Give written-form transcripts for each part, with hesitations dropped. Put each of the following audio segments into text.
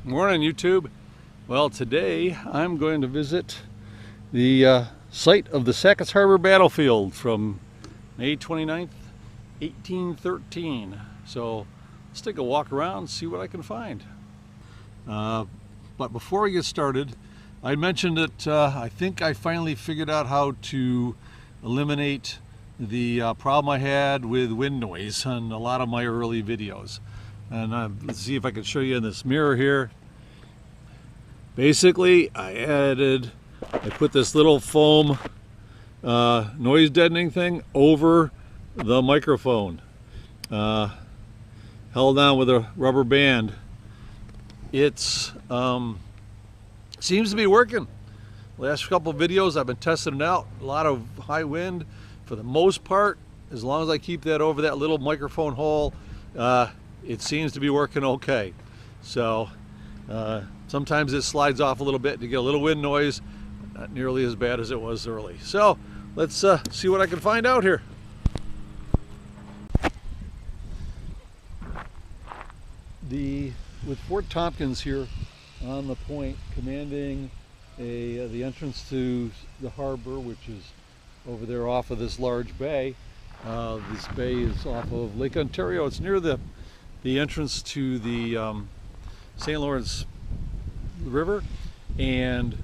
Morning, YouTube. Well, today I'm going to visit the site of the Sackets Harbor battlefield from May 29th, 1813. So let's take a walk around and see what I can find. But before we get started, I mentioned that I think I finally figured out how to eliminate the problem I had with wind noise on a lot of my early videos. And let's see if I can show you in this mirror here. Basically, I put this little foam noise deadening thing over the microphone, held down with a rubber band. It's seems to be working. Last couple of videos I've been testing it out. A lot of high wind. For the most part, as long as I keep that over that little microphone hole, it seems to be working okay. So sometimes it slides off a little bit to get a little wind noise, not nearly as bad as it was early. So let's see what I can find out here. With Fort Tompkins here on the point, commanding the entrance to the harbor, which is over there off of this large bay. This bay is off of Lake Ontario. It's near the entrance to the St. Lawrence River, and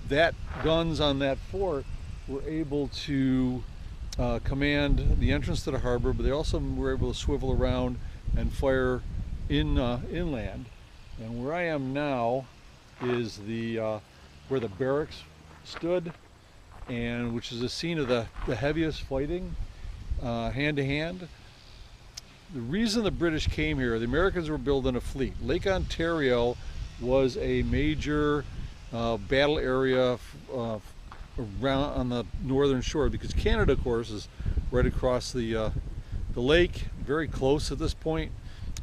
that guns on that fort were able to command the entrance to the harbor, but they also were able to swivel around and fire inland. And where I am now is where the barracks stood, and which is a scene of the heaviest fighting hand to hand. The reason the British came here, the Americans were building a fleet. Lake Ontario was a major battle area around on the northern shore, because Canada, of course, is right across the lake, very close at this point.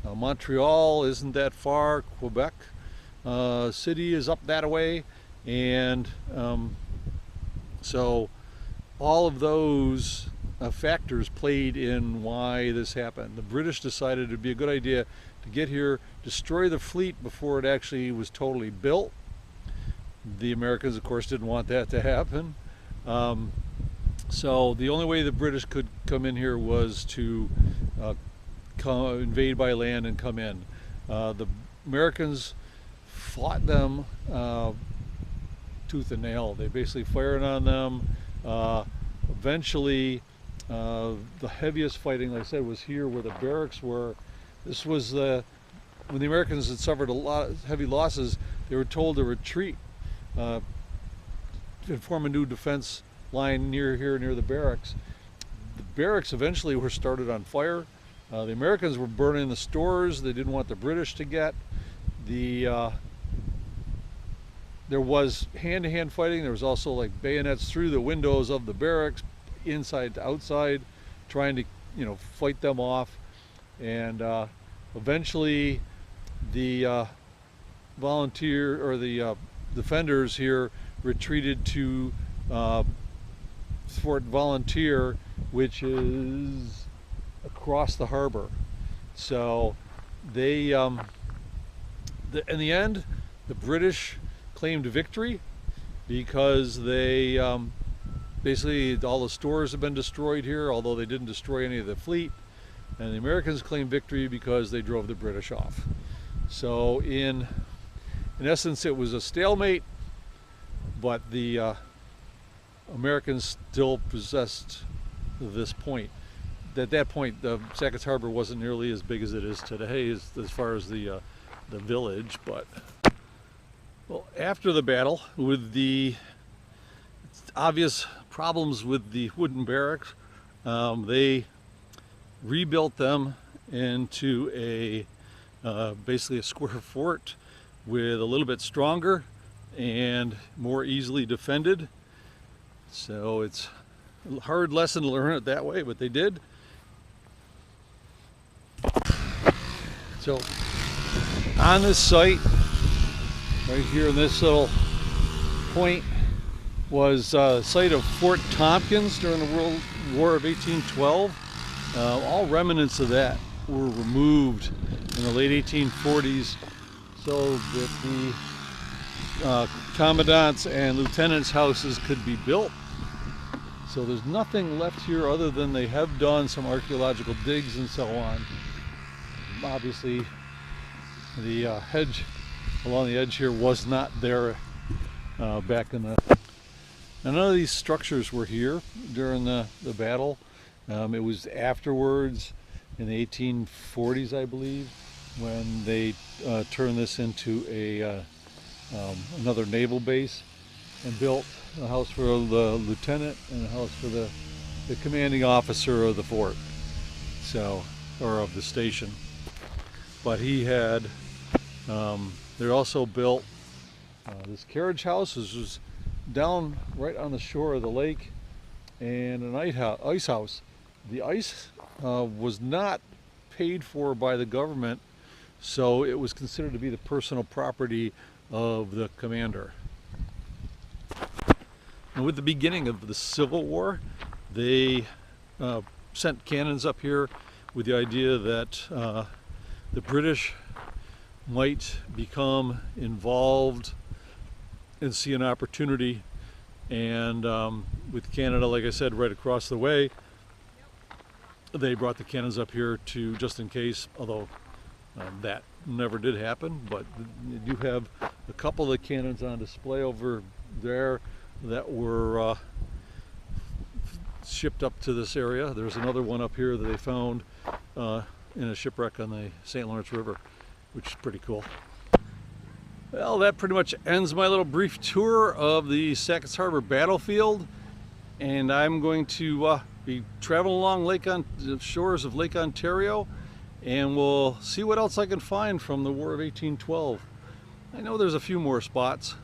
Montreal isn't that far. Quebec City is up that way, and so all of those factors played in why this happened. The British decided it would be a good idea to get here, destroy the fleet before it actually was totally built. The Americans, of course, didn't want that to happen. So the only way the British could come in here was to invade by land and come in. The Americans fought them tooth and nail. They basically fired on them. Eventually, the heaviest fighting, like I said, was here where the barracks were. This was when the Americans had suffered a lot of heavy losses. They were told to retreat and form a new defense line near the barracks. The barracks eventually were started on fire. The Americans were burning the stores they didn't want the British to get. There was hand-to-hand fighting. There was also like bayonets through the windows of the barracks, inside to outside, trying to fight them off. And eventually the defenders here retreated to Fort Volunteer, which is across the harbor. So they in the end, the British claimed victory, because they basically all the stores have been destroyed here, although they didn't destroy any of the fleet. And the Americans claimed victory because they drove the British off. So in essence, it was a stalemate, but the Americans still possessed this point. At that point, the Sackets Harbor wasn't nearly as big as it is today as far as the village. But well, after the battle, with the obvious problems with the wooden barracks, they rebuilt them into basically a square fort with a little bit stronger and more easily defended. So it's a hard lesson to learn it that way, but they did. So on this site, right here in this little point, was a site of Fort Tompkins during the World War of 1812. All remnants of that were removed in the late 1840s so that the commandant's and lieutenant's houses could be built. So there's nothing left here other than they have done some archaeological digs and so on. Obviously, the hedge along the edge here was not there back in the... Now, none of these structures were here during the battle. It was afterwards, in the 1840s, I believe, when they turned this into a another naval base and built a house for the lieutenant and a house for the commanding officer of the fort, so, or of the station. But he had, they also built this carriage house. This was down right on the shore of the lake, and an ice house. The ice was not paid for by the government, so it was considered to be the personal property of the commander. And with the beginning of the Civil War, they sent cannons up here with the idea that the British might become involved and see an opportunity. And with Canada, like I said, right across the way, they brought the cannons up here to, just in case, although that never did happen. But you do have a couple of the cannons on display over there that were shipped up to this area. There's another one up here that they found in a shipwreck on the St. Lawrence River, which is pretty cool. Well, that pretty much ends my little brief tour of the Sackets Harbor battlefield, and I'm going to be traveling along the shores of Lake Ontario, and we'll see what else I can find from the War of 1812. I know there's a few more spots,